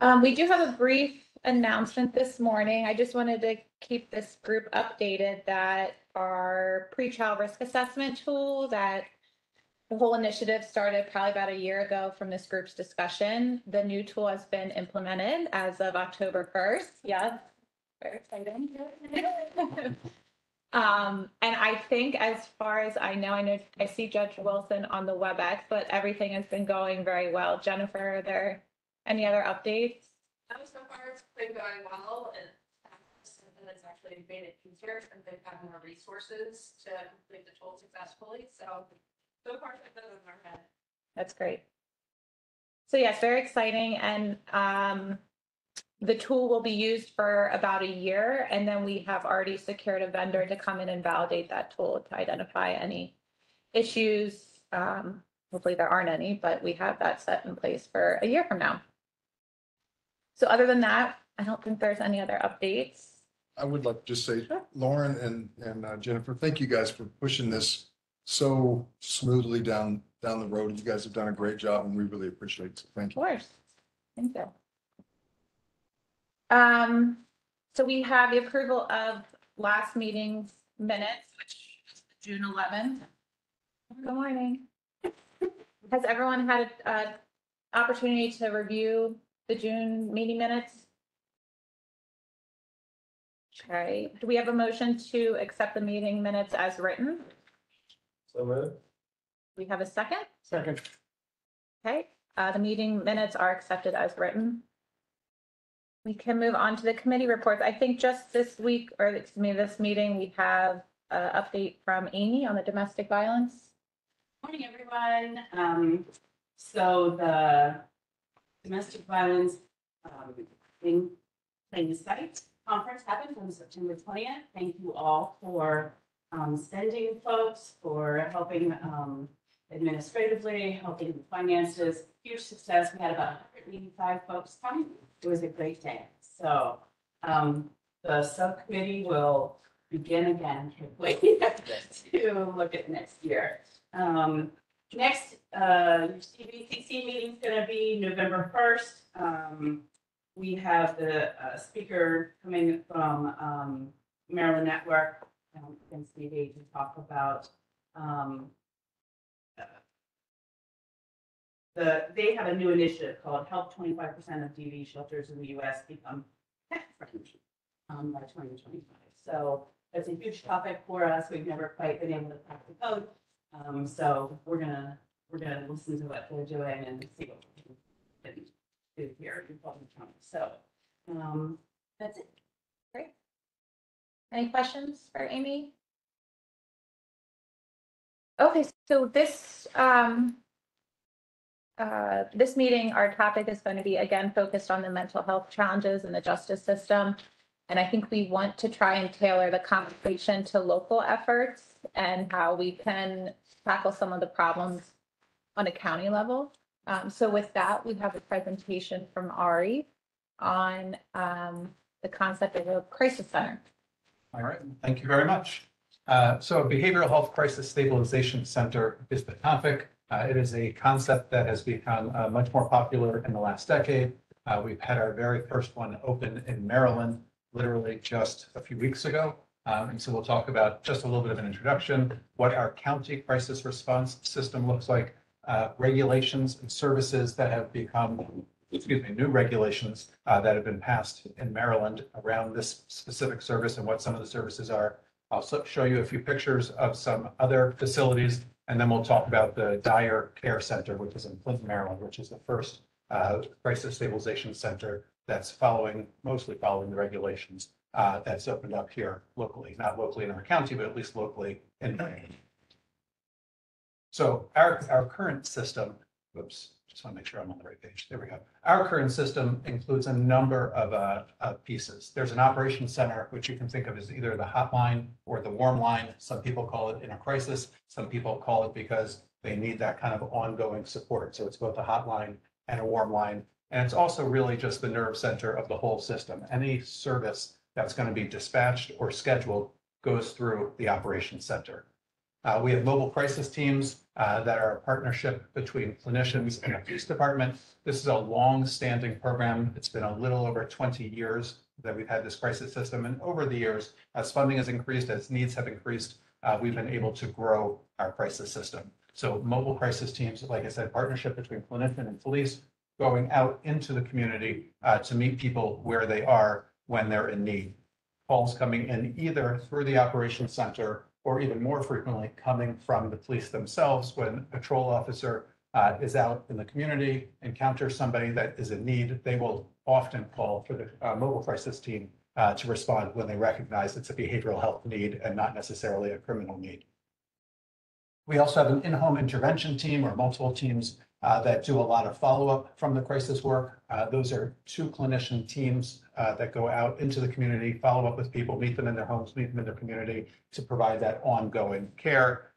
We do have a brief announcement this morning. I just wanted to keep this group updated that our pre-child risk assessment tool, that the whole initiative started probably about a year ago from this group's discussion. The new tool has been implemented as of October 1st. Yeah, very exciting. And I think, as far as I know I see Judge Wilson on the WebEx, but everything has been going very well. Jennifer, are there any other updates? So far it's been going well, and it's actually made it easier since they've had more resources to complete the tool successfully. So far it's been in our head. That's great. So yes, very exciting. And the tool will be used for about a year, and then we have already secured a vendor to come in and validate that tool to identify any issues. Hopefully there aren't any, but we have that set in place for a year from now. So other than that, I don't think there's any other updates. I would like to just say, sure. Lauren and Jennifer, thank you guys for pushing this so smoothly down the road. You guys have done a great job, and we really appreciate it. So thank you. Of course. Thank you. So we have the approval of last meeting's minutes, which is June 11th. Good morning. Has everyone had an opportunity to review the June meeting minutes? Okay. Do we have a motion to accept the meeting minutes as written? So moved. We have a second? Second. Okay. The meeting minutes are accepted as written. We can move on to the committee reports. I think just this week, or excuse me, this meeting, we have an update from Amy on the domestic violence. Morning, everyone. So the domestic violence in plain sight conference happened on September 20th. Thank you all for sending folks, for helping administratively, helping with finances. Huge success. We had about 185 folks come. It was a great day. So the subcommittee will begin again to look at next year. Next, your CBCC meeting is going to be November 1st. We have the speaker coming from Maryland Network and CV to talk about they have a new initiative called Help 25% of DV shelters in the U.S. become pet-friendly by 2025. So that's a huge topic for us. We've never quite been able to crack the code. So we're gonna listen to what they're doing and see what we can do here in Baltimore County. So that's it. Great. Any questions for Amy? Okay, so this this meeting, our topic is going to be again focused on the mental health challenges in the justice system. And I think we want to try and tailor the conversation to local efforts and how we can tackle some of the problems on a county level. So with that, we have a presentation from Ari on the concept of a crisis center. All right, thank you very much. So Behavioral Health Crisis Stabilization Center is the topic. It is a concept that has become much more popular in the last decade. We've had our very first one open in Maryland, literally just a few weeks ago. And so we'll talk about just a little bit of an introduction, what our county crisis response system looks like, regulations and services that have become, new regulations that have been passed in Maryland around this specific service and what some of the services are. I'll show you a few pictures of some other facilities, and then we'll talk about the Dyer Care Center, which is in Clinton, Maryland, which is the first crisis stabilization center that's mostly following the regulations that's opened up here locally, not locally in our county, but at least locally in Maryland. So our current system, just want to make sure I'm on the right page. There we go. Our current system includes a number of pieces. There's an operations center, which you can think of as either the hotline or the warm line. Some people call it in a crisis. Some people call it because they need that kind of ongoing support. So it's both a hotline and a warm line. And it's also really just the nerve center of the whole system. Any service that's going to be dispatched or scheduled goes through the operations center. We have mobile crisis teams that are a partnership between clinicians and the police department. This is a long-standing program. It's been a little over 20 years that we've had this crisis system. And over the years, as funding has increased, as needs have increased, we've been able to grow our crisis system. So mobile crisis teams, like I said, partnership between clinician and police, going out into the community to meet people where they are when they're in need. Calls coming in either through the operations center or even more frequently coming from the police themselves when a patrol officer is out in the community, encounters somebody that is in need. They will often call for the mobile crisis team to respond when they recognize it's a behavioral health need and not necessarily a criminal need. We also have an in-home intervention team or multiple teams that do a lot of follow-up from the crisis work. Those are 2 clinician teams that go out into the community, follow up with people, meet them in their homes, meet them in their community to provide that ongoing care.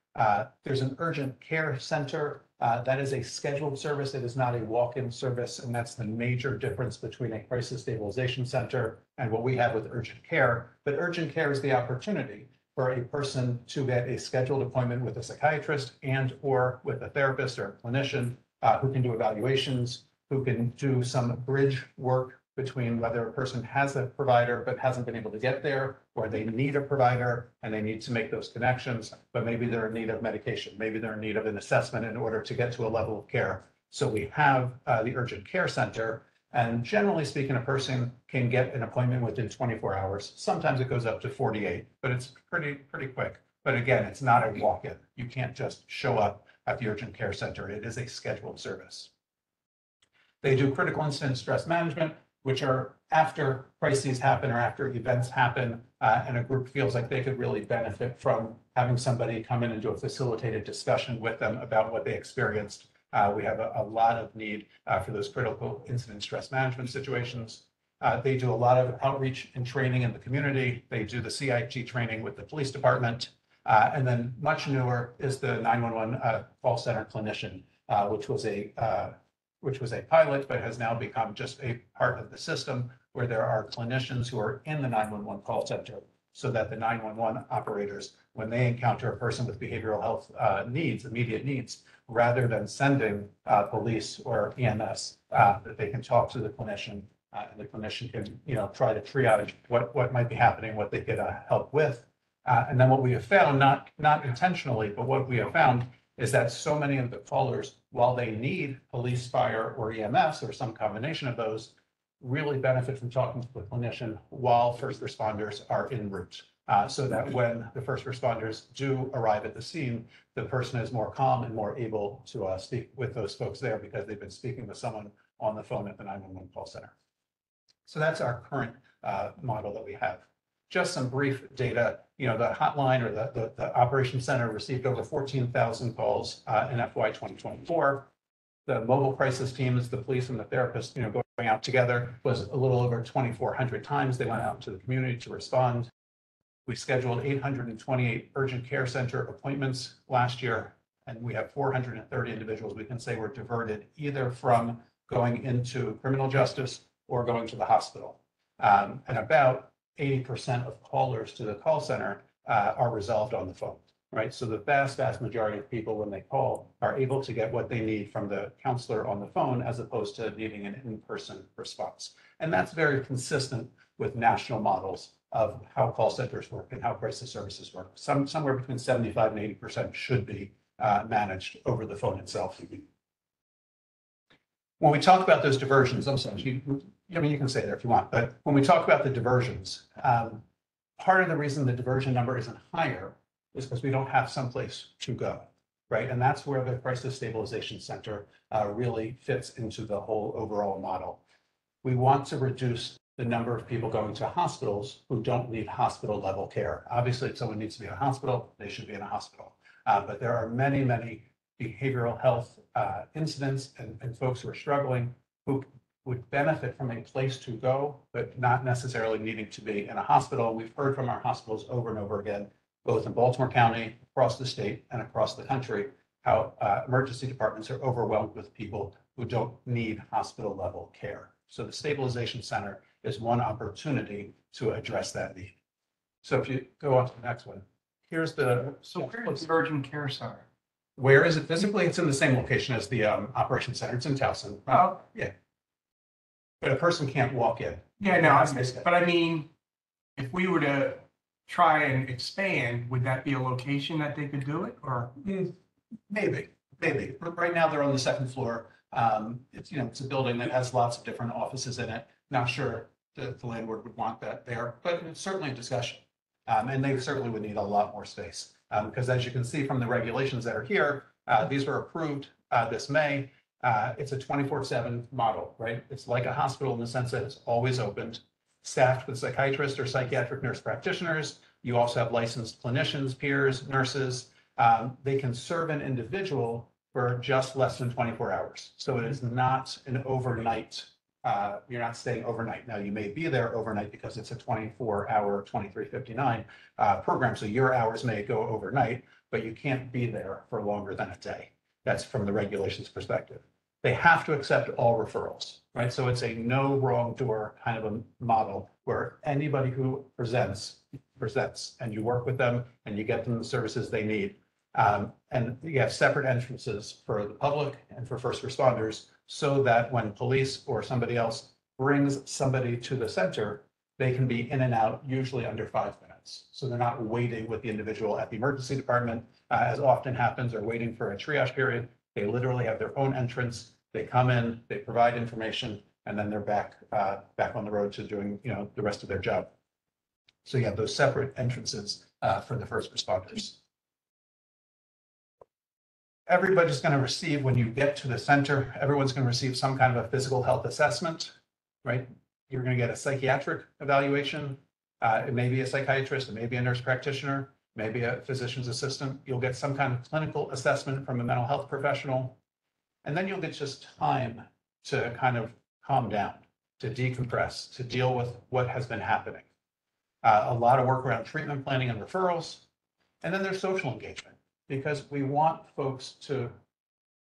There's an urgent care center. That is a scheduled service. It is not a walk-in service, and that's the major difference between a crisis stabilization center and what we have with urgent care. But urgent care is the opportunity for a person to get a scheduled appointment with a psychiatrist and or with a therapist or a clinician who can do evaluations, who can do some bridge work between whether a person has a provider but hasn't been able to get there, or they need a provider and they need to make those connections, but maybe they're in need of medication, maybe they're in need of an assessment in order to get to a level of care. So we have the urgent care center, and generally speaking, a person can get an appointment within 24 hours. Sometimes it goes up to 48, but it's pretty quick. But again, it's not a walk-in. You can't just show up at the urgent care center. It is a scheduled service. They do critical incident stress management, which are after crises happen or after events happen, and a group feels like they could really benefit from having somebody come in and do a facilitated discussion with them about what they experienced. We have a lot of need for those critical incident stress management situations. They do a lot of outreach and training in the community. They do the CIT training with the police department. And then much newer is the 911 call center clinician, which was a pilot, but has now become just a part of the system where there are clinicians who are in the 911 call center so that the 911 operators, when they encounter a person with behavioral health needs, immediate needs, rather than sending police or EMS, that they can talk to the clinician and the clinician can, try to triage what might be happening, what they could help with. And then what we have found, not intentionally, but what we have found is that so many of the callers, while they need police, fire, or EMS, or some combination of those, really benefit from talking to the clinician while first responders are en route. So that when the first responders do arrive at the scene, the person is more calm and more able to speak with those folks there because they've been speaking with someone on the phone at the 911 call center. So that's our current model that we have. Just some brief data, the hotline or the operations center received over 14,000 calls in FY 2024. The mobile crisis teams, the police and the therapists, going out together was a little over 2,400 times. They went out into the community to respond. We scheduled 828 urgent care center appointments last year, and we have 430 individuals we can say were diverted either from going into criminal justice or going to the hospital. And about 80% of callers to the call center are resolved on the phone, right? So the vast majority of people, when they call, are able to get what they need from the counselor on the phone as opposed to needing an in-person response. And that's very consistent with national models of how call centers work and how crisis services work. Somewhere between 75 and 80% should be managed over the phone itself. When we talk about those diversions, I'm sorry, you can say there if you want, but when we talk about the diversions, part of the reason the diversion number isn't higher is because we don't have someplace to go, right? And that's where the Crisis Stabilization Center really fits into the whole overall model. We want to reduce the number of people going to hospitals who don't need hospital level care. Obviously, if someone needs to be in a hospital, they should be in a hospital. But there are many behavioral health incidents and folks who are struggling who would benefit from a place to go, but not necessarily needing to be in a hospital. We've heard from our hospitals over and over again, both in Baltimore County, across the state, and across the country, how emergency departments are overwhelmed with people who don't need hospital level care. So the Stabilization Center is one opportunity to address that need. So if you go on to the next one, here's the. So where is the urgent care center? Where is it physically? It's in the same location as the Operations Center. It's in Towson. Oh, Yeah. But a person can't walk in. yeah, no, but I mean, if we were to try and expand, would that be a location that they could do it or? Maybe. But right now they're on the second floor. It's, it's a building that has lots of different offices in it. Not sure that the landlord would want that there, but it's certainly a discussion. And they certainly would need a lot more space. Because as you can see from the regulations that are here, these were approved this May. It's a 24/7 model, right? It's like a hospital in the sense that it's always opened, staffed with psychiatrists or psychiatric nurse practitioners. You also have licensed clinicians, peers, nurses. They can serve an individual for just less than 24 hours. So it is not an overnight, you're not staying overnight. Now, you may be there overnight because it's a 24-hour, 2359 program. So your hours may go overnight, but you can't be there for longer than a day. That's from the regulations perspective. They have to accept all referrals, right? So it's a no wrong door kind of a model where anybody who presents, and you work with them and you get them the services they need. And you have separate entrances for the public and for first responders so that when police or somebody else brings somebody to the center, they can be in and out usually under 5 minutes. So they're not waiting with the individual at the emergency department, as often happens, or waiting for a triage period. They literally have their own entrance. They come in, they provide information, and then they're back on the road to doing the rest of their job. So you have those separate entrances for the first responders. Everybody's going to receive, when you get to the center, everyone's going to receive some kind of a physical health assessment, right? You're going to get a psychiatric evaluation. It may be a psychiatrist, it may be a nurse practitioner, maybe a physician's assistant. You'll get some kind of clinical assessment from a mental health professional. And then you'll get just time to kind of calm down, to decompress, to deal with what has been happening. A lot of work around treatment planning and referrals. And then there's social engagement, because we want folks to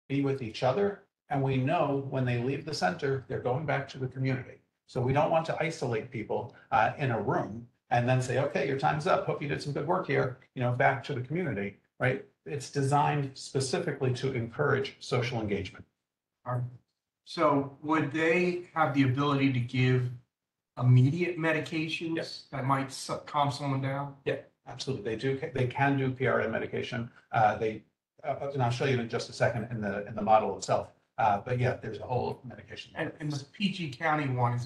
be with each other. And we know when they leave the center, they're going back to the community. So we don't want to isolate people in a room and then say, okay, your time's up. Hope you did some good work here, back to the community, right? It's designed specifically to encourage social engagement. So would they have the ability to give immediate medications Yes. that might calm someone down? Yeah, absolutely. They do. They can do PRN medication. And I'll show you in just a second in the model itself. But yeah, there's a whole medication. And the PG County one,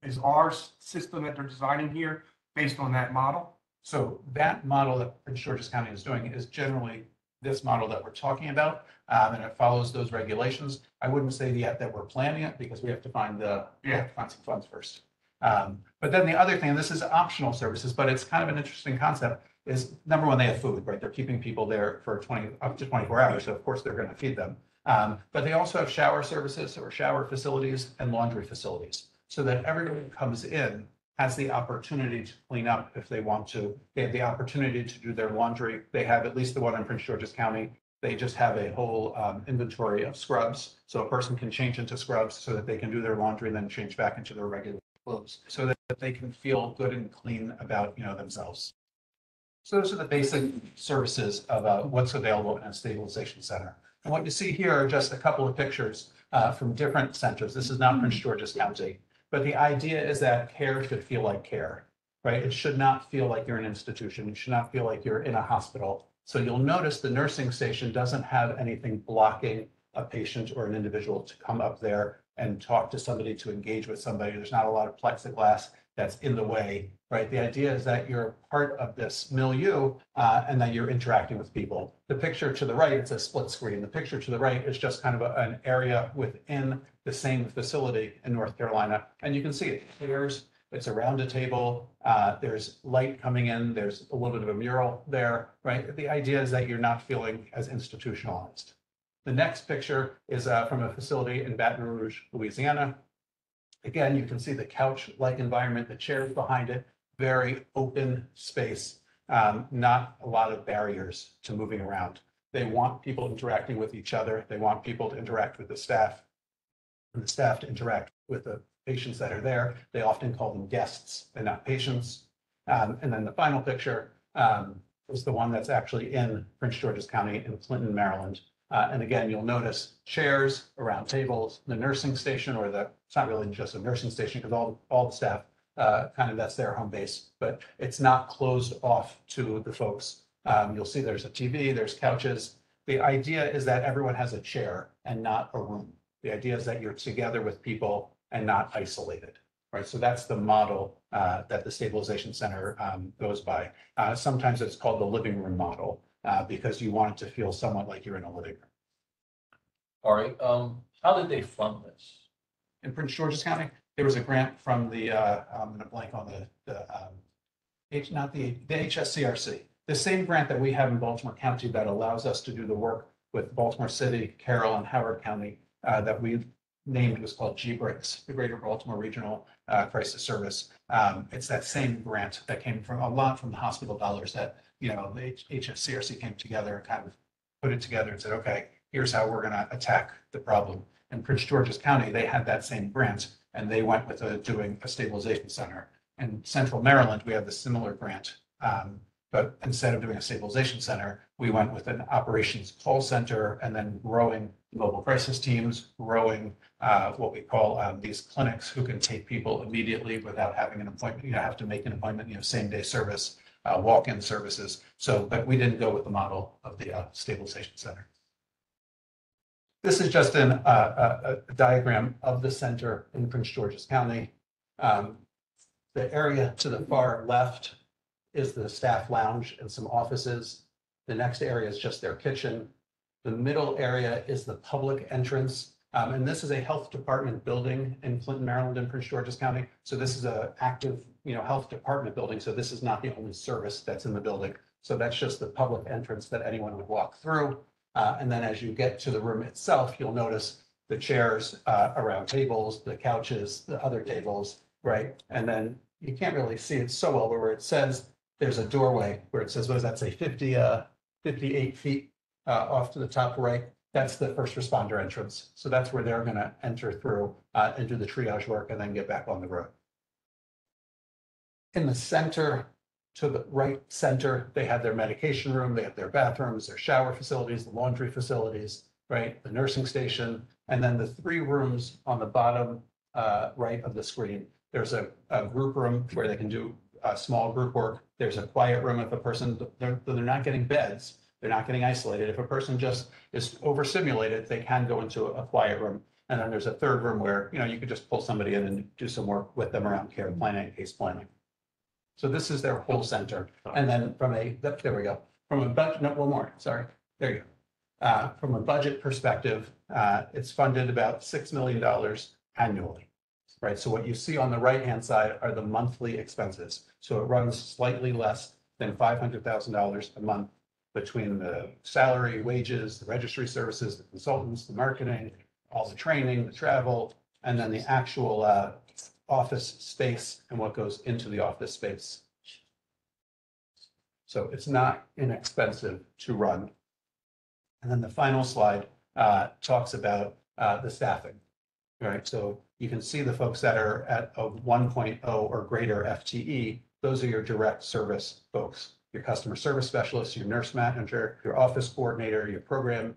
is our system that they're designing here based on that model? So that model that Prince George's County is doing is generally this model that we're talking about, and it follows those regulations. I wouldn't say yet that we're planning it because we have to find some funds first. But then the other thing, and this is optional services, but it's kind of an interesting concept, is number one, they have food, right? They're keeping people there for up to 24 hours, so of course they're going to feed them. But they also have shower services or shower facilities and laundry facilities, so that everyone who comes in has the opportunity to clean up if they want to. They have the opportunity to do their laundry. They have, at least the one in Prince George's County, they just have a whole inventory of scrubs. So a person can change into scrubs so that they can do their laundry and then change back into their regular clothes so that they can feel good and clean about themselves. So those are the basic services of what's available in a stabilization center. And what you see here are just a couple of pictures from different centers. This is not Prince George's County, but the idea is that care should feel like care, right? It should not feel like you're an institution. It should not feel like you're in a hospital. So you'll notice the nursing station doesn't have anything blocking a patient or an individual to come up there and talk to somebody, to engage with somebody. There's not a lot of plexiglass that's in the way, right? The idea is that you're part of this milieu and that you're interacting with people. The picture to the right, it's a split screen. The picture to the right is just kind of an area within the same facility in North Carolina. And you can see it. It's around a table. There's light coming in. There's a little bit of a mural there, right? The idea is that you're not feeling as institutionalized. The next picture is from a facility in Baton Rouge, Louisiana. Again, you can see the couch-like environment, the chairs behind it, very open space, not a lot of barriers to moving around. They want people interacting with each other. They want people to interact with the staff, and the staff to interact with the patients that are there. They often call them guests and not patients. And then the final picture is the one that's actually in Prince George's County in Clinton, Maryland. And again, you'll notice chairs around tables, the nursing station, or it's not really just a nursing station because all the staff, kind of that's their home base, but it's not closed off to the folks. You'll see there's a TV, there's couches. The idea is that everyone has a chair and not a room. The idea is that you're together with people and not isolated, right? So that's the model that the stabilization center goes by. Sometimes it's called the living room model because you want it to feel somewhat like you're in a living room. All right, how did they fund this? In Prince George's County, there was a grant from the, I'm going to blank on the HSCRC, the same grant that we have in Baltimore County that allows us to do the work with Baltimore City, Carroll, and Howard County that we named was called GBRICS, the Greater Baltimore Regional Crisis Service. It's that same grant that came from a lot from the hospital dollars that, the HSCRC came together and kind of put it together and said, okay, here's how we're going to attack the problem. In Prince George's County, they had that same grant and they went with doing a stabilization center. In Central Maryland, we have the similar grant. But instead of doing a stabilization center, we went with an operations call center and then growing mobile crisis teams, growing what we call these clinics who can take people immediately without having an appointment. You don't have to make an appointment, same day service, walk-in services. So, but we didn't go with the model of the stabilization center. This is just a diagram of the center in Prince George's County. The area to the far left is the staff lounge and some offices. The next area is just their kitchen. The middle area is the public entrance. And this is a health department building in Clinton, Maryland, and Prince George's County. So this is an active, health department building. So this is not the only service that's in the building. So that's just the public entrance that anyone would walk through. And then as you get to the room itself, you'll notice the chairs around tables, the couches, the other tables, right? And then you can't really see it so well, but where it says there's a doorway where it says, what does that say, 58 feet off to the top right. That's the first responder entrance. So that's where they're going to enter through and do the triage work and then get back on the road. In the center, to the right center, they have their medication room, they have their bathrooms, their shower facilities, the laundry facilities, right? The nursing station, and then the 3 rooms on the bottom right of the screen. There's a group room where they can do small group work. There's a quiet room if a person, they're not getting beds, they're not getting isolated. If a person just is overstimulated, they can go into a quiet room. And then there's a 3rd room where, you could just pull somebody in and do some work with them around care planning and case planning. So this is their whole center. And then there we go. From a budget, no, one more, sorry. There you go. From a budget perspective, it's funded about $6 million annually, right? So what you see on the right-hand side are the monthly expenses. So it runs slightly less than $500,000 a month between the salary, wages, the registry services, the consultants, the marketing, all the training, the travel, and then the actual office space and what goes into the office space. So it's not inexpensive to run. And then the final slide talks about the staffing, right? So you can see the folks that are at a 1.0 or greater FTE. Those are your direct service folks, your customer service specialist, your nurse manager, your office coordinator, your program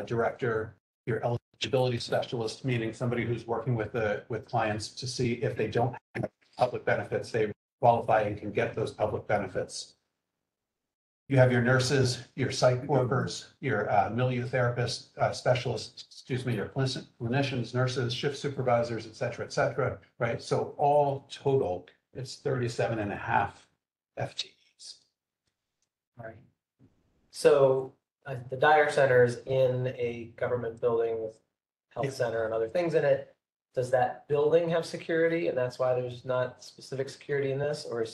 director, your eligibility specialist, meaning somebody who's working with clients to see if they don't have public benefits, they qualify and can get those public benefits. You have your nurses, your site workers, your milieu therapists, specialists, your clinicians, nurses, shift supervisors, et cetera, right? So all total, it's 37.5 FTEs. Right. So the Dyer Center is in a government building with health center and other things in it. Does that building have security and that's why there's not specific security in this, or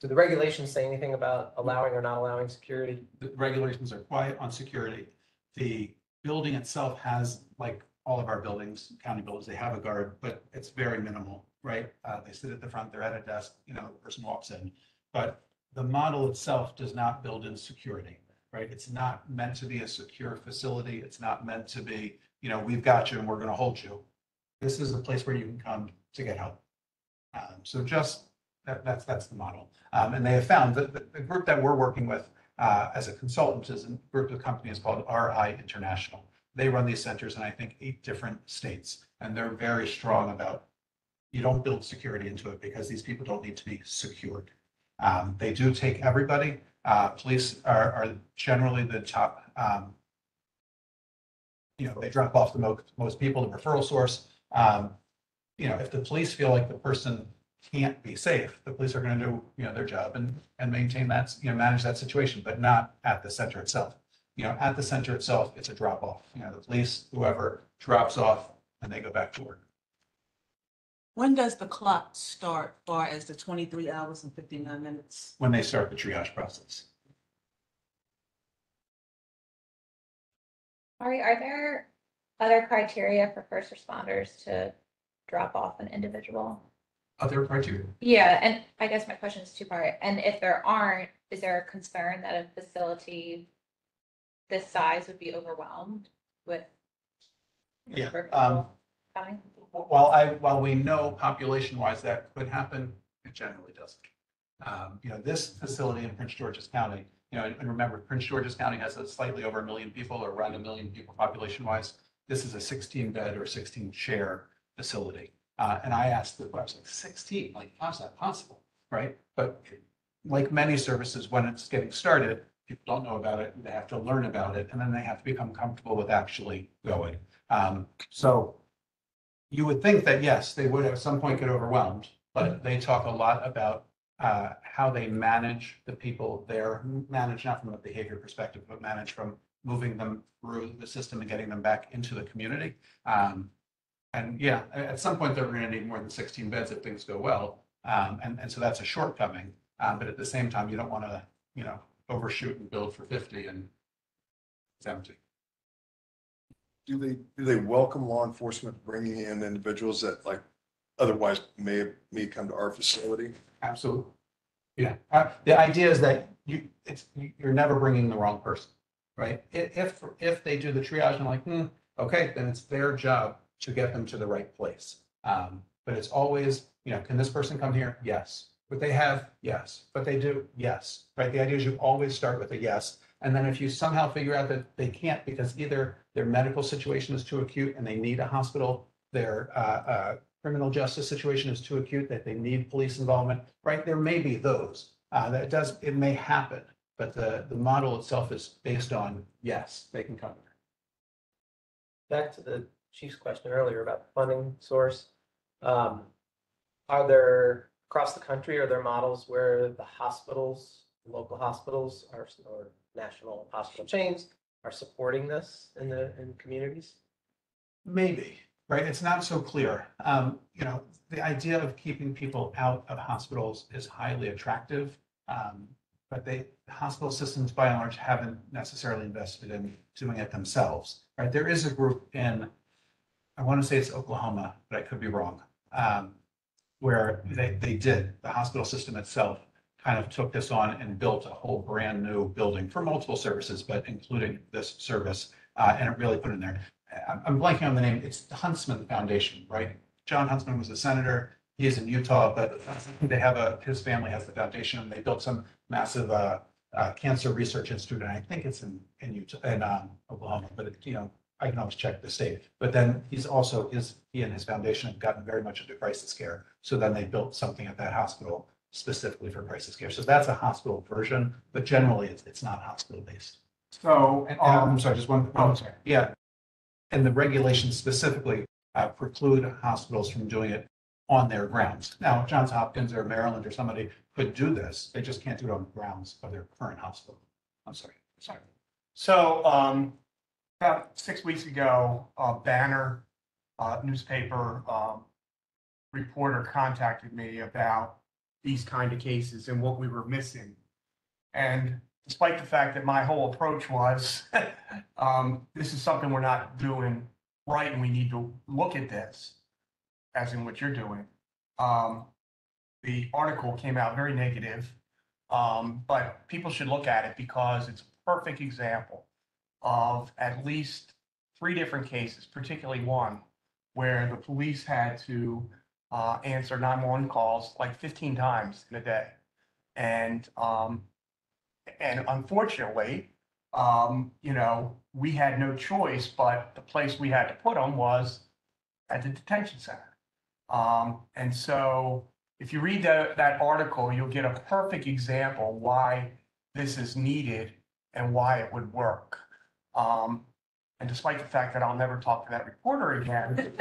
do the regulations say anything about allowing or not allowing security? The regulations are quiet on security. The building itself has, like all of our buildings, county buildings, they have a guard, but it's very minimal, right? They sit at the front, they're at a desk, the person walks in. But the model itself does not build in security, right? It's not meant to be a secure facility. It's not meant to be, we've got you and we're going to hold you. This is a place where you can come to get help. So just that's the model. And they have found that the group that we're working with, as a consultant is a group of companies called RI International. They run these centers in, I think, 8 different states, and they're very strong about you don't build security into it because these people don't need to be secured. They do take everybody. Police are generally the top, they drop off the most people, the referral source. If the police feel like the person can't be safe, the police are going to do, their job and maintain that, manage that situation, but not at the center itself. At the center itself, it's a drop off. The police, whoever drops off and they go back to work. When does the clock start, far as the 23 hours and 59 minutes? When they start the triage process. Ari, are there other criteria for first responders to drop off an individual? Other criteria? Yeah, and I guess my question is two-part. And if there aren't, is there a concern that a facility this size would be overwhelmed with? Yeah. Coming? While we know population-wise that could happen, it generally doesn't. This facility in Prince George's County, and remember, Prince George's County has a slightly over 1 million people, or around 1 million people population-wise. This is a 16-bed or 16-chair facility. And I asked the question, 16, like, how's that possible, right? But like many services, when it's getting started, people don't know about it, they have to learn about it, and then they have to become comfortable with actually going. So you would think that, yes, they would at some point get overwhelmed, but they talk a lot about how they manage the people there, manage not from a behavior perspective, but manage from moving them through the system and getting them back into the community. And yeah, at some point they're going to need more than 16 beds if things go well. And so that's a shortcoming. But at the same time, you don't want to, overshoot and build for 50 and it's empty. Do they welcome law enforcement bringing in individuals that like otherwise may come to our facility? Absolutely. Yeah. The idea is that you're never bringing the wrong person, right? If they do the triage and like, okay, then it's their job to get them to the right place. But it's always, can this person come here? Yes. Would they have? Yes. But they do? Yes. Right? The idea is you always start with a yes. And then if you somehow figure out that they can't because either their medical situation is too acute and they need a hospital, their criminal justice situation is too acute that they need police involvement, right? There may be those. It may happen, but the model itself is based on, yes, they can come here. Back to the chief's question earlier about the funding source. Are there, across the country, are there models where the hospitals, local hospitals or national hospital chains are supporting this in communities? Maybe, right? It's not so clear. The idea of keeping people out of hospitals is highly attractive, but hospital systems by and large haven't necessarily invested in doing it themselves, right? There is a group in, I want to say it's Oklahoma, but I could be wrong, where the hospital system itself kind of took this on and built a whole brand new building for multiple services, but including this service, and it really put in there. I'm blanking on the name. It's the Huntsman Foundation, right? John Huntsman was a senator. He is in Utah, but his family has the foundation, and they built some massive cancer research institute, and I think it's in Utah, in Oklahoma. But I can always check the state. But then he and his foundation have gotten very much into crisis care. So then they built something at that hospital specifically for crisis care. So that's a hospital version, but generally it's not hospital based. So, I'm sorry, just one. Oh, sorry. Yeah. And the regulations specifically preclude hospitals from doing it on their grounds. Now, Johns Hopkins or Maryland or somebody could do this. They just can't do it on the grounds of their current hospital. I'm sorry. So, about 6 weeks ago, a Banner newspaper reporter contacted me about these kind of cases and what we were missing. And despite the fact that my whole approach was, this is something we're not doing right and we need to look at this, as in what you're doing. The article came out very negative, but people should look at it because it's a perfect example of at least 3 different cases, particularly one where the police had to answer 911 calls like 15 times in a day. And And unfortunately, we had no choice, but the place we had to put them was at the detention center. And so if you read that article, you'll get a perfect example why this is needed and why it would work. And despite the fact that I'll never talk to that reporter again,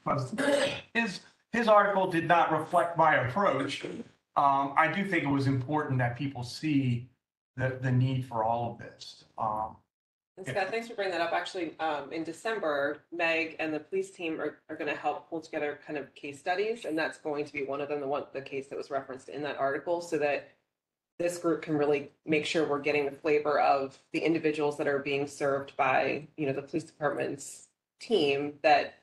because his article did not reflect my approach, I do think it was important that people see the need for all of this. And Scott, thanks for bringing that up. Actually, in December, Meg and the police team are going to help pull together kind of case studies, and that's going to be one of them, the case that was referenced in that article, so that this group can really make sure we're getting the flavor of the individuals that are being served by, the police department's team that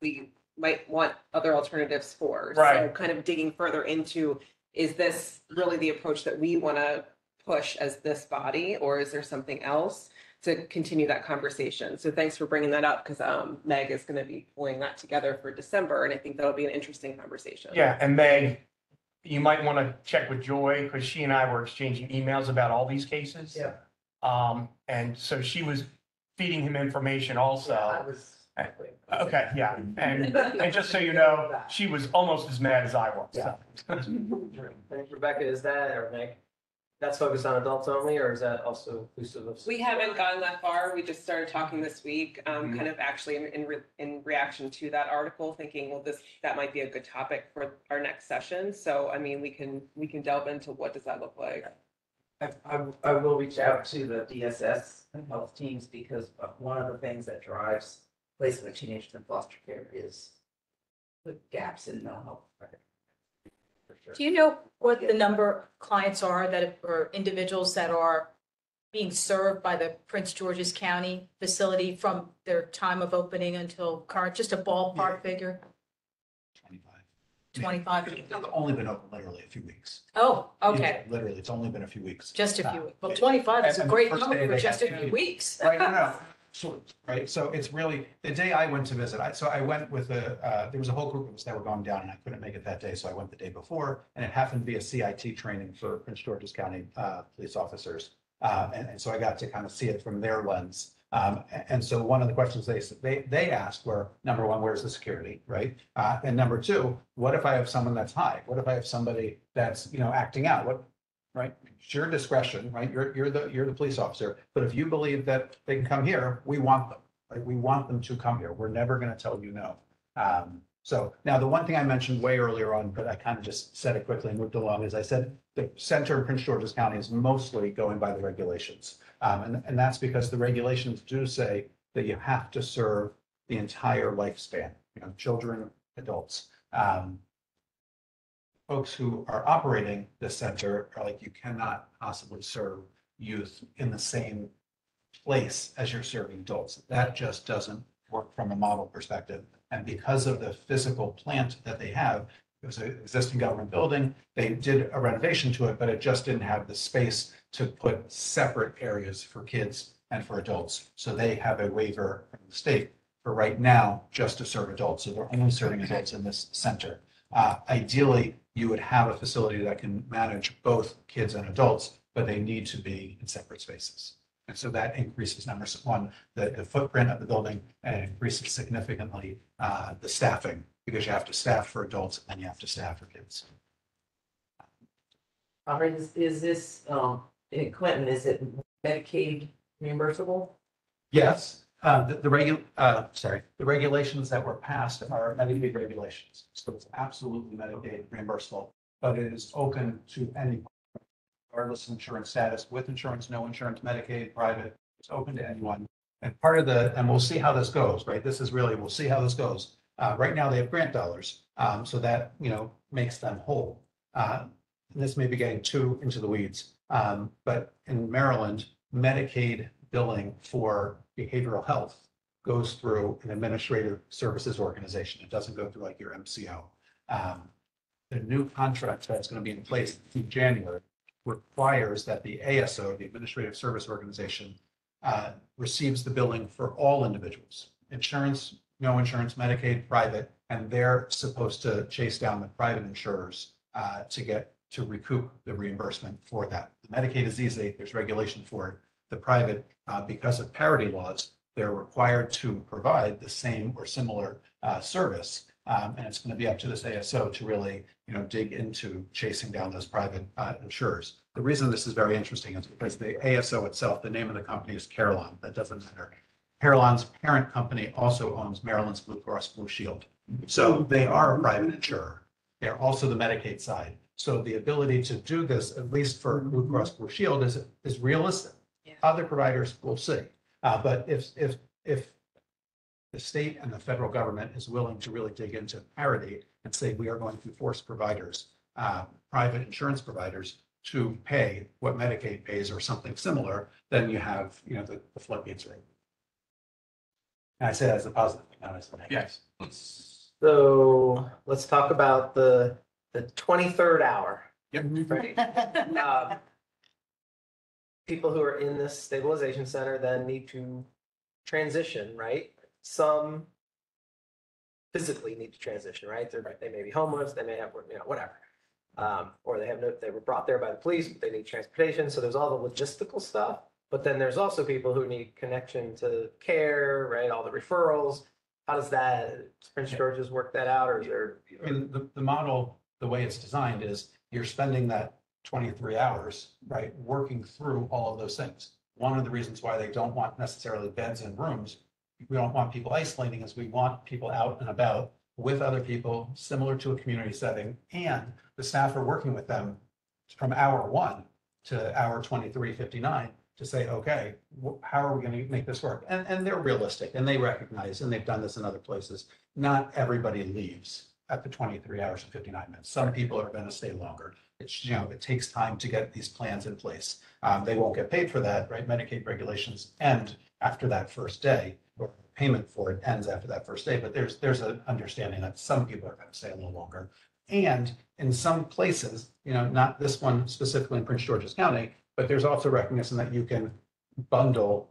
we might want other alternatives for. So Right. kind of digging further into, is this really the approach that we want to push as this body, or is there something else to continue that conversation? So thanks for bringing that up, because Meg is going to be pulling that together for December, and I think that'll be an interesting conversation. Yeah, and Meg, you might want to check with Joy, because she and I were exchanging emails about all these cases. Yeah. And so she was feeding him information also. I was. Okay, yeah, and just so you know, she was almost as mad as I was. Yeah. So. Rebecca, is that, or Meg, that's focused on adults only, or is that also inclusive of? We haven't gone that far. We just started talking this week, kind of actually in reaction to that article, thinking, well, that might be a good topic for our next session. So, I mean, we can delve into what does that look like. I will reach out to the DSS and health teams, because one of the things that drives placement of teenagers in foster care is the gaps in mental health. For sure. Do you know what the number of clients are or individuals that are being served by the Prince George's County facility from their time of opening until current, just a ballpark figure? 25. It's only been open literally a few weeks. Oh, okay, Yeah, literally, it's only been a few weeks. just a few. Well, 25 is a And the great first number day for they just a had few to- weeks. Right, no, right, so it's really, the day I went to visit, I went with there was a whole group of us that were going down, and I couldn't make it that day, so I went the day before, and it happened to be a CIT training for Prince George's County police officers. And so I got to kind of see it from their lens. And so one of the questions they asked were, number one, where's the security, right? And number two, what if I have someone that's high? What if I have somebody that's, acting out? What, right? It's your discretion, right? You're the police officer, but if you believe that they can come here, we want them. Like, we want them to come here. We're never going to tell you no. So now the one thing I mentioned way earlier on, but I kind of just said it quickly and moved along, is I said the center in Prince George's County is mostly going by the regulations. And that's because the regulations do say that you have to serve the entire lifespan, children, adults. Folks who are operating the center are like, you cannot possibly serve youth in the same place as you're serving adults. That just doesn't work from a model perspective. And because of the physical plant that they have, it was an existing government building, they did a renovation to it, but it just didn't have the space to put separate areas for kids and for adults. So they have a waiver from the state for right now just to serve adults. So they're only serving adults in this center. Ideally, you would have a facility that can manage both kids and adults, but they need to be in separate spaces. And so that increases, number one, the footprint of the building, and it increases significantly the staffing, because you have to staff for adults and you have to staff for kids. Is this, in Clinton, is it Medicaid reimbursable? Yes, the regulations that were passed are Medicaid regulations. So it's absolutely Medicaid reimbursable, but it is open to any, regardless of insurance status, with insurance, no insurance, Medicaid, private, it's open to anyone. And part of and we'll see how this goes, right? This is really, we'll see how this goes. Right now they have grant dollars, so that, makes them whole. And this may be getting too into the weeds, but in Maryland, Medicaid billing for behavioral health goes through an administrative services organization. It doesn't go through like your MCO. The new contract that's going to be in place in January requires that the ASO, the Administrative Service Organization, receives the billing for all individuals, insurance, no insurance, Medicaid, private, and they're supposed to chase down the private insurers to get to recoup the reimbursement for that. The Medicaid is easy, there's regulation for it. The private, because of parity laws, they're required to provide the same or similar service. And it's going to be up to this ASO to really, dig into chasing down those private insurers. The reason this is very interesting is because the ASO itself, the name of the company is Carelon. That doesn't matter. Carelon's parent company also owns Maryland's Blue Cross Blue Shield. So they are a private insurer. They're also the Medicaid side. So the ability to do this, at least for Blue Cross Blue Shield, is realistic. Yeah. Other providers will see. But if the state and the federal government is willing to really dig into parity and say we are going to force providers, private insurance providers, to pay what Medicaid pays or something similar, then you have, the floodgates ring. And I say that as a positive, not as a negative. Yes. So let's talk about the 23rd hour. Yep. Right. People who are in this stabilization center then need to transition, right? Some physically need to transition, right? They may be homeless, they may have, whatever. Or they were brought there by the police, but they need transportation. So there's all the logistical stuff. But then there's also people who need connection to care, right? All the referrals. How does Prince George's work that out, or is there? I mean, the model, the way it's designed is you're spending that 23 hours, right, working through all of those things. One of the reasons why they don't want necessarily beds and rooms, we don't want people isolating, is we want people out and about with other people, similar to a community setting, and the staff are working with them from hour 1 to hour 23:59 to say, okay, how are we going to make this work? And they're realistic, and they recognize, and they've done this in other places, not everybody leaves at the 23 hours and 59 minutes. Some people are going to stay longer. It's, it takes time to get these plans in place. They won't get paid for that, right? Medicaid regulations end after that first day, or payment for it ends after that first day. But there's an understanding that some people are going to stay a little longer. And in some places, not this one specifically in Prince George's County, but there's also recognition that you can bundle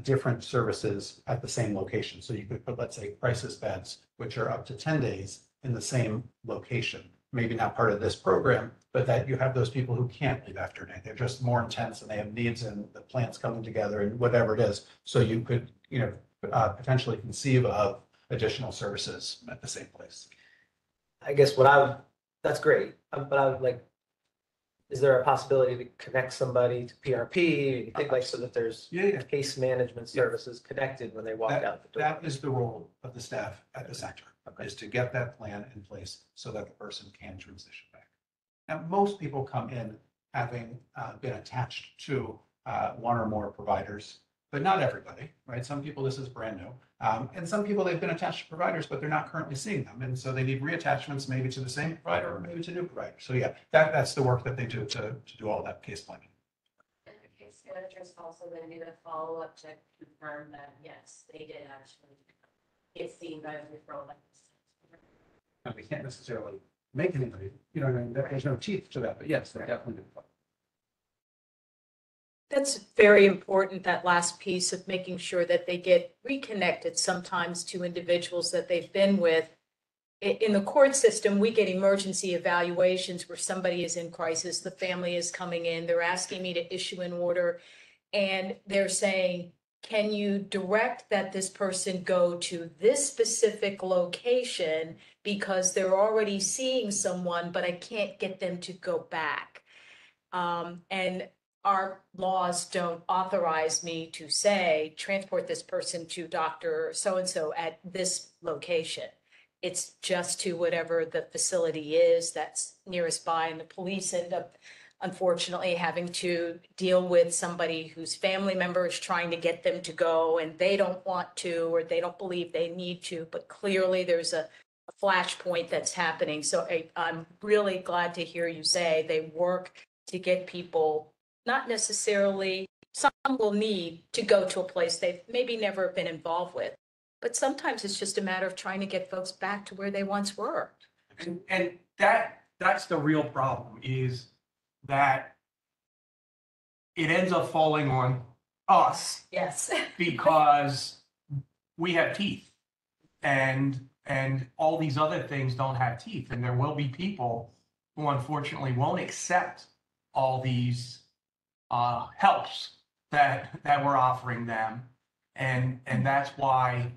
different services at the same location. So you could put, let's say, crisis beds, which are up to 10 days in the same location. Maybe not part of this program, but that you have those people who can't leave after a day. They're just more intense and they have needs, and the plans coming together and whatever it is. So you could, potentially conceive of additional services at the same place. I guess that's great, but I would like, is there a possibility to connect somebody to PRP? You think so that there's case management services connected when they walk out the door? That is the role of the staff at the center, is to get that plan in place so that the person can transition back. Now, most people come in having been attached to one or more providers, but not everybody, right? Some people, this is brand new. And some people, they've been attached to providers, but they're not currently seeing them. And so they need reattachments maybe to the same provider or maybe to new providers. So yeah, that's the work that they do to do all that case planning. And the case managers also then do a follow-up to confirm that, yes, they did actually get seen by a referral like this. And we can't necessarily make anybody, there's no teeth to that, but yes, they definitely do. That's very important, that last piece of making sure that they get reconnected sometimes to individuals that they've been with. In the court system, we get emergency evaluations where somebody is in crisis, the family is coming in, they're asking me to issue an order, and they're saying, can you direct that this person go to this specific location because they're already seeing someone, but I can't get them to go back. And our laws don't authorize me to say, transport this person to Dr. So-and-so at this location. It's just to whatever the facility is that's nearest by, and the police end up, unfortunately, having to deal with somebody whose family member is trying to get them to go and they don't want to, or they don't believe they need to, but clearly there's a flashpoint that's happening. So I'm really glad to hear you say they work to get people, not necessarily, some will need to go to a place they've maybe never been involved with, but sometimes it's just a matter of trying to get folks back to where they once were. And that's the real problem, is that it ends up falling on us Yes. because we have teeth, and all these other things don't have teeth. And there will be people who unfortunately won't accept all these helps that we're offering them. And that's why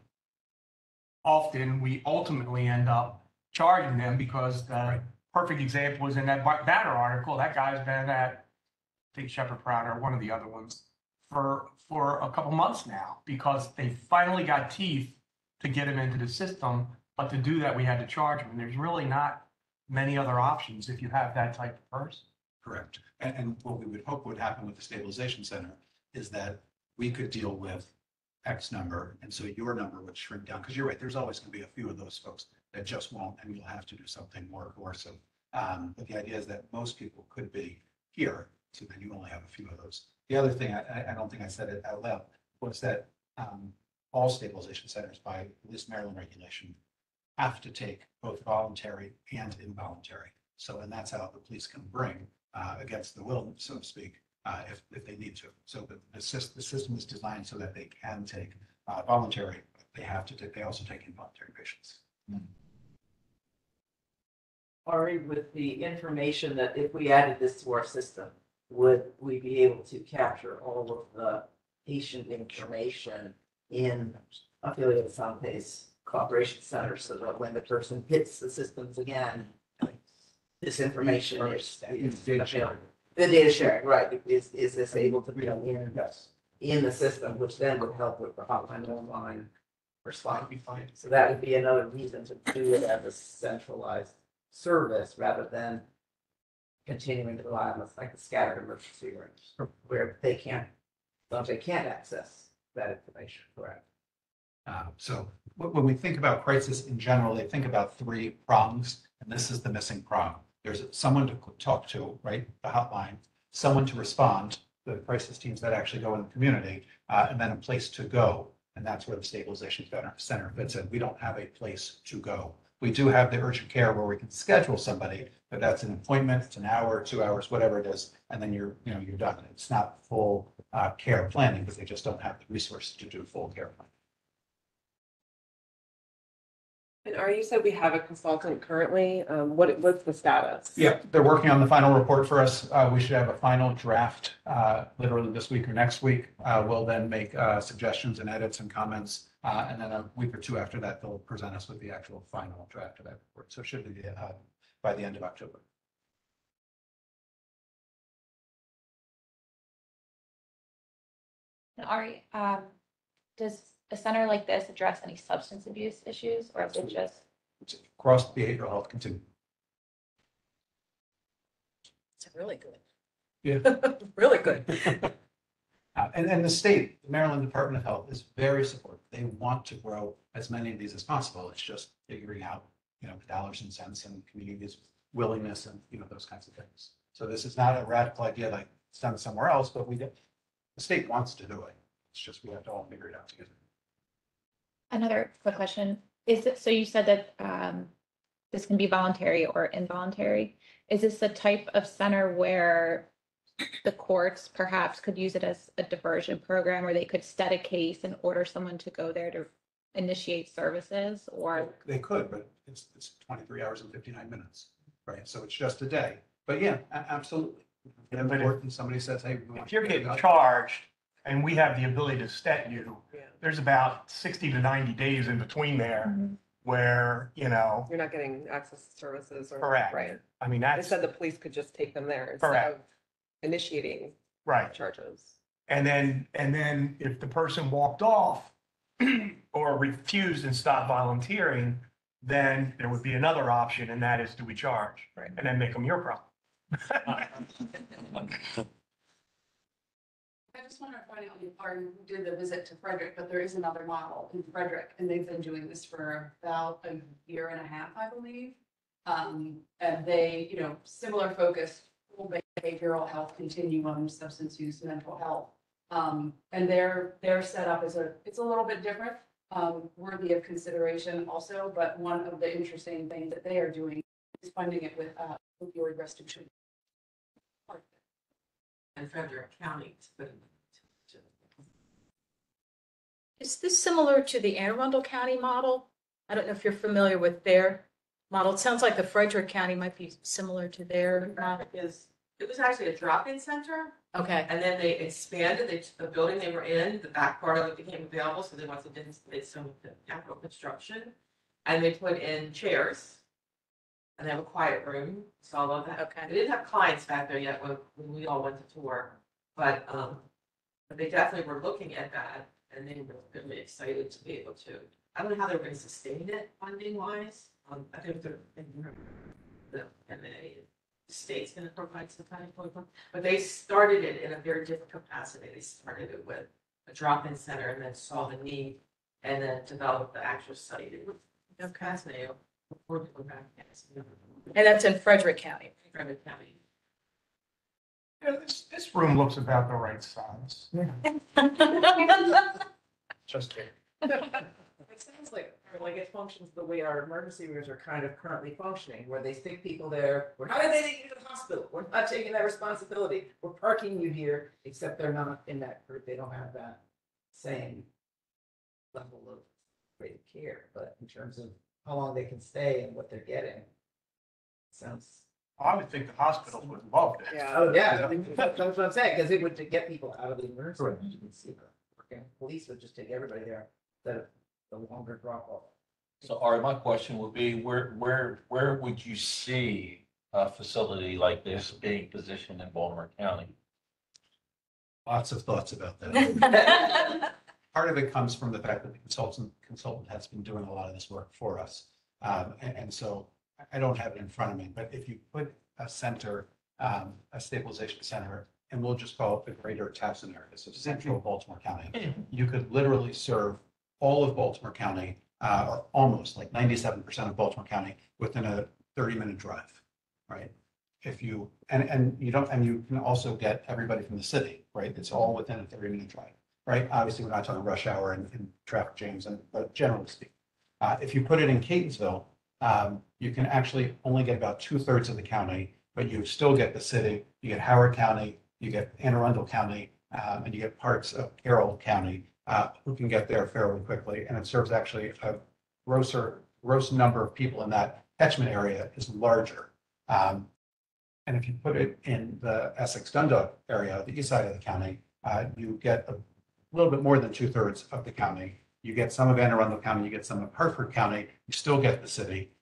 often we ultimately end up charging them, because the perfect example is in that Banner article. That guy's been at, I think, Shepherd Pratt or one of the other ones for a couple months now, because they finally got teeth to get him into the system. But to do that, we had to charge him. And there's really not many other options if you have that type of person. Correct. And what we would hope would happen with the stabilization center is that we could deal with X number, and so your number would shrink down, because you're right, there's always going to be a few of those folks that just won't, and you'll have to do something more coercive. But the idea is that most people could be here, so then you only have a few of those. The other thing, I don't think I said it out loud, was that all stabilization centers, by at least Maryland regulation, have to take both voluntary and involuntary. So, and that's how the police can bring against the will, so to speak, if they need to. So the system is designed so that they can take voluntary, but they have to take, they also take involuntary patients. Ari, with the information that if we added this to our system, would we be able to capture all of the patient information in affiliated Sante's cooperation center, so that when the person hits the systems again, this information is available? The data sharing, right, is this able to be in the system, which then would help with the hotline online response? So that would be another reason to do it as a centralized service rather than continuing to rely on like the scattered emergency rooms where they can't access that information, correct? So when we think about crisis in general, they think about three prongs, and this is the missing prong. There's someone to talk to, right? The hotline, someone to respond, the crisis teams that actually go in the community, and then a place to go. And that's where the stabilization center fits in. We don't have a place to go. We do have the urgent care where we can schedule somebody, but that's an appointment, it's an hour, 2 hours, whatever it is, and then you're done. It's not full care planning, because they just don't have the resources to do full care planning. And you said we have a consultant currently. What's the status? Yeah, they're working on the final report for us. We should have a final draft literally this week or next week. We'll then make suggestions and edits and comments. And then a week or two after that, they'll present us with the actual final draft of that report. So it should be by the end of October. And Ari, does a center like this address any substance abuse issues, or is it just? It's across the behavioral health continuum. It's really good. Yeah. Really good. And the state, the Maryland Department of Health, is very supportive. They want to grow as many of these as possible. It's just figuring out, the dollars and cents and communities' willingness and, those kinds of things. So this is not a radical idea like it's done somewhere else, but the state wants to do it. It's just we have to all figure it out together. Another quick question. Is it, so you said that this can be voluntary or involuntary. Is this the type of center where the courts perhaps could use it as a diversion program, where they could set a case and order someone to go there to initiate services? Or they could, but it's 23 hours and 59 minutes, right? So it's just a day. But yeah, absolutely. Yeah, but If somebody says, hey, if you're getting charged and we have the ability to stet you, there's about 60 to 90 days in between there where, You're not getting access to services or. Correct. Right. I mean, They that's said the police could just take them there instead Correct. of initiating right. charges. And then if the person walked off or refused and stopped volunteering, then there would be another option, and that is, do we charge? Right. And then make them your problem. I just want to find out, Lauren did the visit to Frederick, but there is another model in Frederick, and they've been doing this for about a year and a half, I believe. And they, similar focus, full behavioral health continuum, substance use, mental health. And their setup is it's a little bit different, worthy of consideration also, but one of the interesting things that they are doing is funding it with opioid restitution. And Frederick County is putting Is this similar to the Anne Arundel County model? I don't know if you're familiar with their model. It sounds like the Frederick County might be similar to their model. It was actually a drop-in center, Okay, and then they expanded, the building they were in, the back part of it became available, so they wanted to did some of the capital construction. And they put in chairs. And they have a quiet room, so all of that. okay. They didn't have clients back there yet when we all went to tour, but they definitely were looking at that, and they were really excited to be able to. I don't know how they were gonna sustain it funding wise. I think they're, the MA, the state's gonna provide some kind of program, but they started it in a very different capacity. They started it with a drop-in center and then saw the need and then developed the actual site. It was fascinating. Before we go back, yes. And that's in Frederick County. Frederick County. Yeah, this room looks about the right size. Just kidding. It sounds like it functions the way our emergency rooms are kind of currently functioning, where they stick people there. We're not taking you to the hospital. We're not taking that responsibility. We're parking you here, except they're not in that group. They don't have that same level of great care. But in terms of how long they can stay and what they're getting, sounds. I would think the hospitals would love this. Yeah. Oh, yeah, that's what I'm saying, because it would to get people out of the emergency room. You can see the working police would just take everybody there instead of the longer drop off. So Ari, my question would be, where would you see a facility like this being positioned in Baltimore County? Lots of thoughts about that. Part of it comes from the fact that the consultant has been doing a lot of this work for us. And so I don't have it in front of me, but if you put a center, a stabilization center, and we'll just call it the greater Towson area, so central Baltimore County, you could literally serve all of Baltimore County, or almost like 97% of Baltimore County within a 30-minute drive, right? If you, and you don't, and you can also get everybody from the city, right? It's all within a 30-minute drive, right? Obviously, we're not talking rush hour and traffic jams, but generally speaking. If you put it in Catonsville, you can actually only get about 2/3 of the county, but you still get the city, you get Howard County, you get Anne Arundel County, and you get parts of Carroll County, who can get there fairly quickly. And it serves actually a gross number of people in that catchment area is larger. And if you put it in the Essex Dundalk area, the east side of the county, you get a little bit more than 2/3 of the county. You get some of Anne Arundel County, you get some of Hartford County, you still get the city.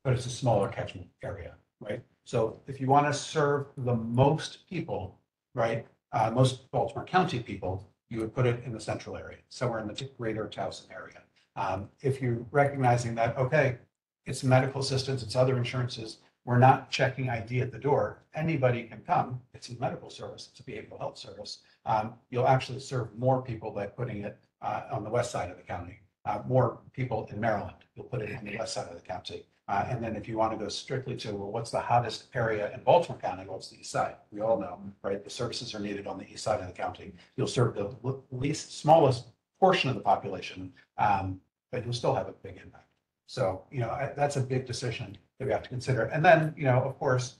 But it's a smaller catchment area, right? So if you want to serve the most people, right, most Baltimore County people, you would put it in the central area, somewhere in the greater Towson area. If you're recognizing that, okay, it's medical assistance, it's other insurances, we're not checking ID at the door, anybody can come, it's a medical service, it's a behavioral health service. You'll actually serve more people by putting it on the west side of the county. More people in Maryland, you'll put it on the west side of the county. And then if you want to go strictly to, well, what's the hottest area in Baltimore County? Well, it's the east side. We all know, right? The services are needed on the east side of the county. You'll serve the smallest portion of the population, but you'll still have a big impact. So, that's a big decision that we have to consider. And then, of course,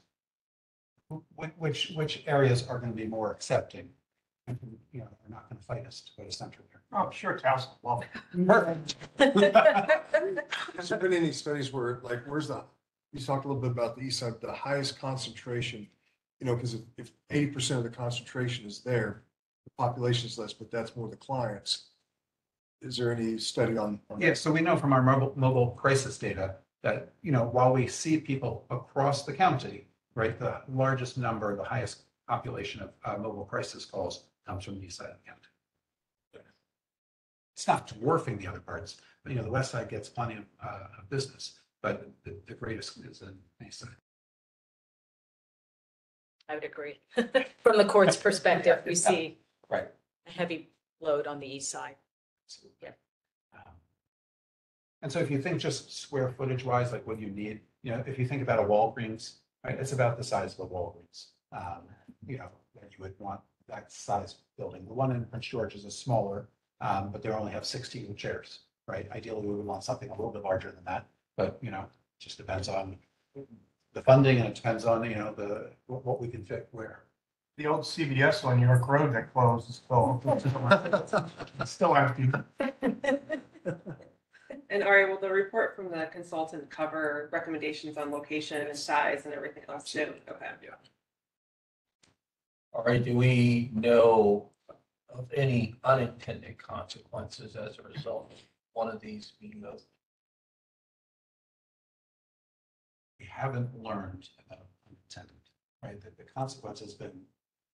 which areas are going to be more accepting? And, they're not going to fight us to go to central here. Oh, I'm sure Towson will love it. Perfect. Has there been any studies where, like, you talked a little bit about the east side, the highest concentration, because if 80% of the concentration is there, the population is less, but that's more the clients. Is there any study on? Yeah, so we know from our mobile crisis data that, while we see people across the county, right, the largest number, the highest population of mobile crisis calls comes from the east side of the county. It's not dwarfing the other parts, but the west side gets plenty of business, but the greatest is in the east side. I would agree. From the court's perspective, we see Right. a heavy load on the east side. Yeah. And so if you think just square footage wise, like what you need, if you think about a Walgreens, right, it's about the size of a Walgreens. That you would want that size building. The one in Prince George is a smaller, but they only have 16 chairs, right? Ideally, we would want something a little bit larger than that, but it just depends on the funding and it depends on what we can fit where. The old CVS on York Road that closed is still empty. And Ari, will the report from the consultant cover recommendations on location and size and everything else too? Okay. Yeah. All right, do we know of any unintended consequences as a result of one of these being those? We haven't learned about unintended, right? That the consequence has been,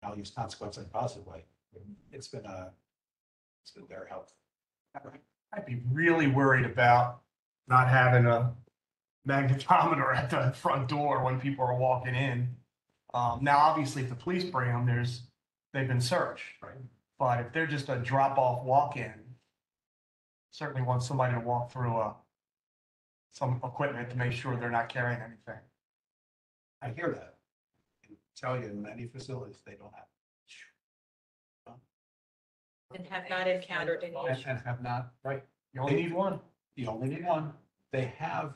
I'll use consequence in a positive way. It's been very helpful. I'd be really worried about not having a magnetometer at the front door when people are walking in. Now, obviously, if the police bring them, they've been searched. Right. But if they're just a drop-off walk-in, certainly want somebody to walk through some equipment to make sure they're not carrying anything. I hear that. I can tell you in many facilities, they don't have. And have not encountered any issues. And have not, right. You only need one. You only need one. They have,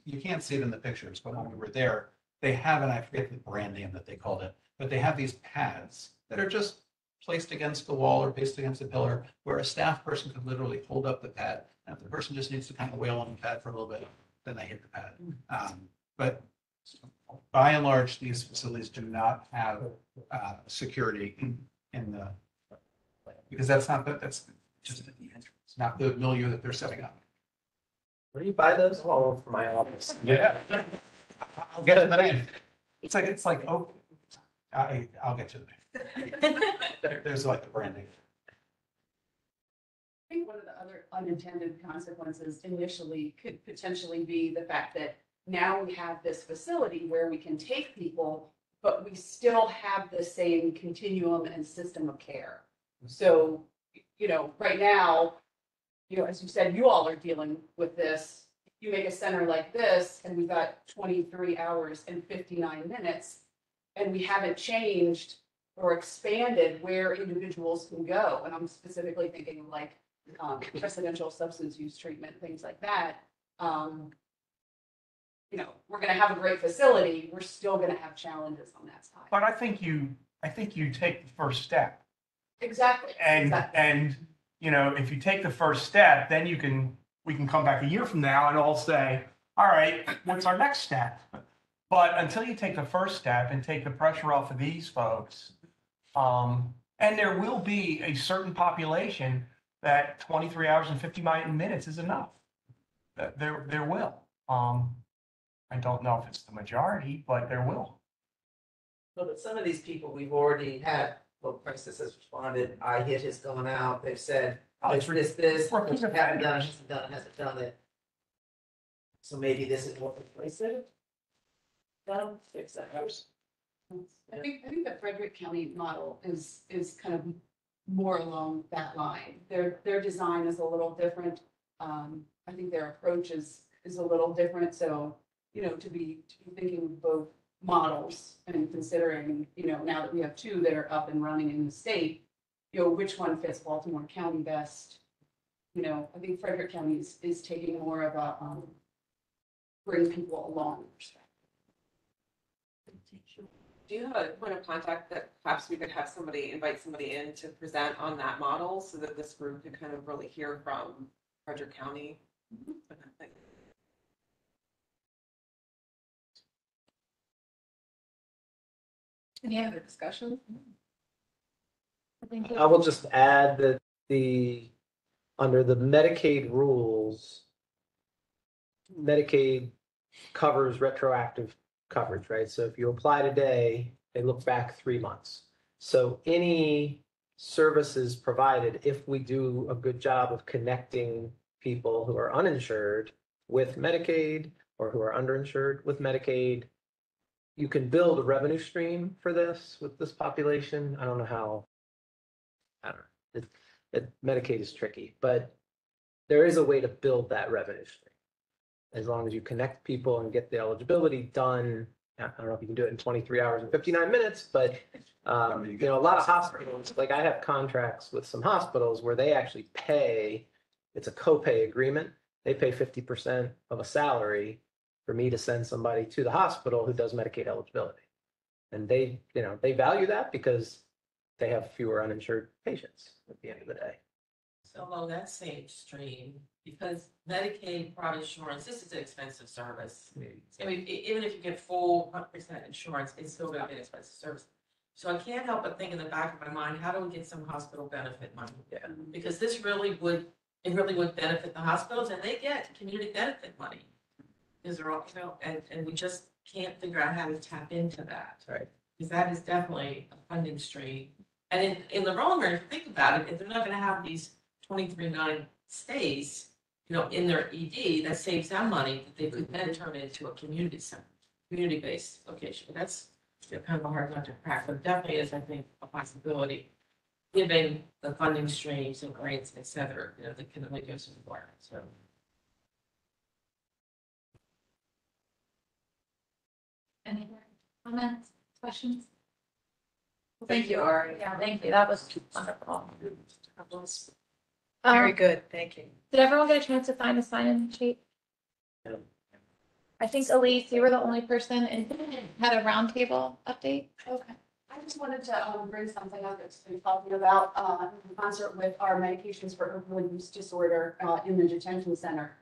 you can't see it in the pictures, but when we were there, they have, and I forget the brand name that they called it, but they have these pads that are just placed against the wall or placed against a pillar where a staff person could literally hold up the pad. And if the person just needs to kind of wail on the pad for a little bit, then they hit the pad. But by and large, these facilities do not have security in the, because that's just it's not the milieu that they're setting up. Where do you buy those? Oh, for my office. Yeah. I'll get it in the name. It's like, oh, I'll get you the name. There's like the branding. I think one of the other unintended consequences initially could potentially be the fact that now we have this facility where we can take people, but we still have the same continuum and system of care. So, right now, as you said, you all are dealing with this. You make a center like this and we've got 23 hours and 59 minutes, and we haven't changed or expanded where individuals can go. And I'm specifically thinking of like residential substance use treatment, things like that. We're going to have a great facility. We're still going to have challenges on that side. But I think you take the first step. Exactly. And if you take the first step, then we can come back a year from now and all say, all right, what's our next step? But until you take the first step and take the pressure off of these folks, and there will be a certain population that 23 hours and 59 minutes is enough. There will. I don't know if it's the majority, but there will. Well, but some of these people we've already had, well, crisis has responded, I hit has gone out, they've said, this, haven't done it, hasn't done it. So maybe this is what replace it? Done, fix that house. I think the Frederick County model is kind of more along that line. Their design is a little different. I think their approach is a little different. So, to be thinking of both models and considering, now that we have two that are up and running in the state, which one fits Baltimore County best? I think Frederick County is taking more of a bring people along perspective. Do you have a point of contact that perhaps we could have invite somebody in to present on that model so that this group could kind of really hear from Frederick County? Any other discussion? I will just add that under the Medicaid rules, Medicaid covers retroactive coverage, right? So if you apply today, they look back 3 months. So any services provided, if we do a good job of connecting people who are uninsured with Medicaid or who are underinsured with Medicaid, you can build a revenue stream for this with this population. I don't know how, Medicaid is tricky, but there is a way to build that revenue stream. As long as you connect people and get the eligibility done. I don't know if you can do it in 23 hours and 59 minutes, but a lot of hospitals, like I have contracts with some hospitals where they actually pay, it's a copay agreement. They pay 50% of a salary for me to send somebody to the hospital who does Medicaid eligibility. And they value that because they have fewer uninsured patients at the end of the day. along that same stream, because Medicaid, private insurance, this is an expensive service. I mean, even if you get full 100% insurance, it's still gonna be an expensive service. So I can't help but think in the back of my mind, how do we get some hospital benefit money? Yeah. Because this really would, it really would benefit the hospitals, and they get community benefit money. Is there all, and we just can't figure out how to tap into that. Right. Because that is definitely a funding stream. And in the long run, if you think about it, if they're not gonna have these 23/9 stays, in their ED, that saves them money that they could then turn into a community center, community-based location. But that's kind of a hard nut to crack, but definitely is, I think, a possibility, given the funding streams and grants, et cetera, that can only go so far, so. Any more comments, questions? Thank you, Ari. Yeah, thank you. That was wonderful. Very Um, good, thank you. Did everyone get a chance to find the sign-in sheet? Yeah. I think Elise, you were the only person and had a roundtable update. Okay. I just wanted to bring something up that's been talking about in concert with our medications for opioid use disorder in the detention center.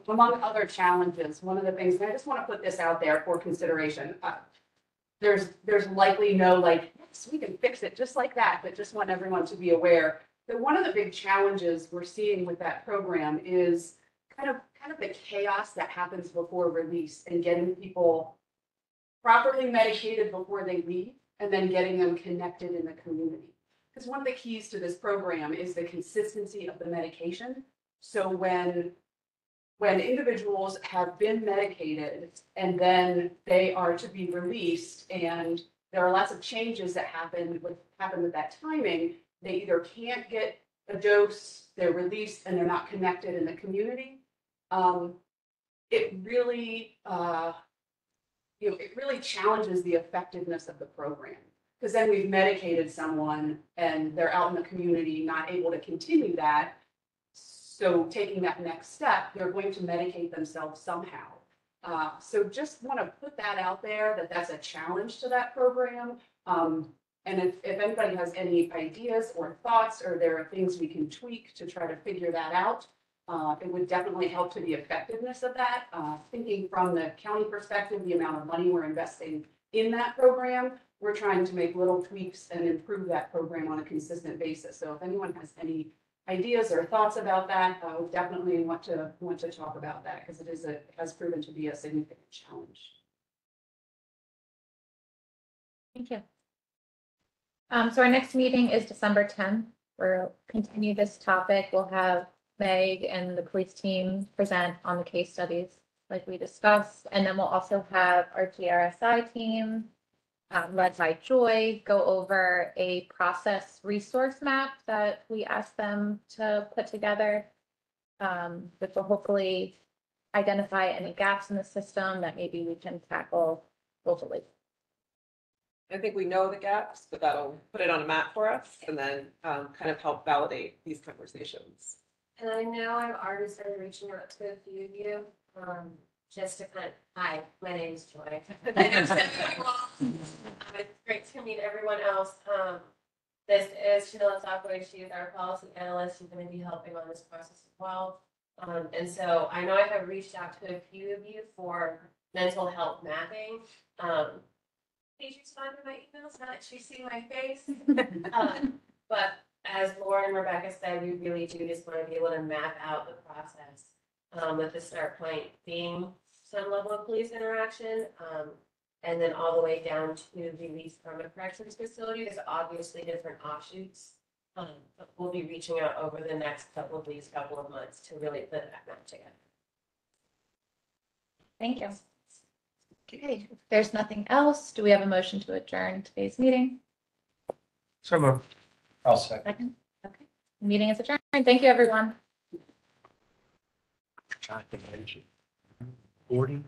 Among other challenges, one of the things, and I just want to put this out there for consideration. There's likely no yes, we can fix it just like that, but just want everyone to be aware that one of the big challenges we're seeing with that program is kind of the chaos that happens before release and getting people properly medicated before they leave and then getting them connected in the community. Because one of the keys to this program is the consistency of the medication. So when individuals have been medicated and then they are to be released and there are lots of changes that happen with that timing, they either can't get a dose, they're released and they're not connected in the community. It really, it really challenges the effectiveness of the program. Because then we've medicated someone and they're out in the community, not able to continue that. So taking that next step, they're going to medicate themselves somehow. So just want to put that out there, that that's a challenge to that program. And if anybody has any ideas or thoughts, or there are things we can tweak to try to figure that out, it would definitely help to the effectiveness of that. Thinking from the county perspective, the amount of money we're investing in that program, we're trying to make little tweaks and improve that program on a consistent basis. So if anyone has any ideas or thoughts about that, I would definitely want to talk about that, because it has proven to be a significant challenge. Thank you. So our next meeting is December 10th. We'll continue this topic. We'll have Meg and the police team present on the case studies like we discussed. And then we'll also have our GRSI team, led by Joy, go over a process resource map that we asked them to put together, which will hopefully identify any gaps in the system that maybe we can tackle locally. I think we know the gaps, but that'll put it on a map for us and then kind of help validate these conversations. And I know I've already started reaching out to a few of you, just to hi, my name is Joy. It's great to meet everyone else. This is Chanel Sacco. She is our policy analyst. She's going to be helping on this process as well. And so I know I have reached out to a few of you for mental health mapping. Please respond to my emails, not that you see my face. But as Laura and Rebecca said, we really do just want to be able to map out the process, with the start point being some level of police interaction, and then all the way down to release from a corrections facility. There's obviously different offshoots, but we'll be reaching out over the next couple of months to really put that map together. Thank you. Okay, if there's nothing else, do we have a motion to adjourn today's meeting? So moved. I'll second. Second. Okay, meeting is adjourned. Thank you, everyone. 40.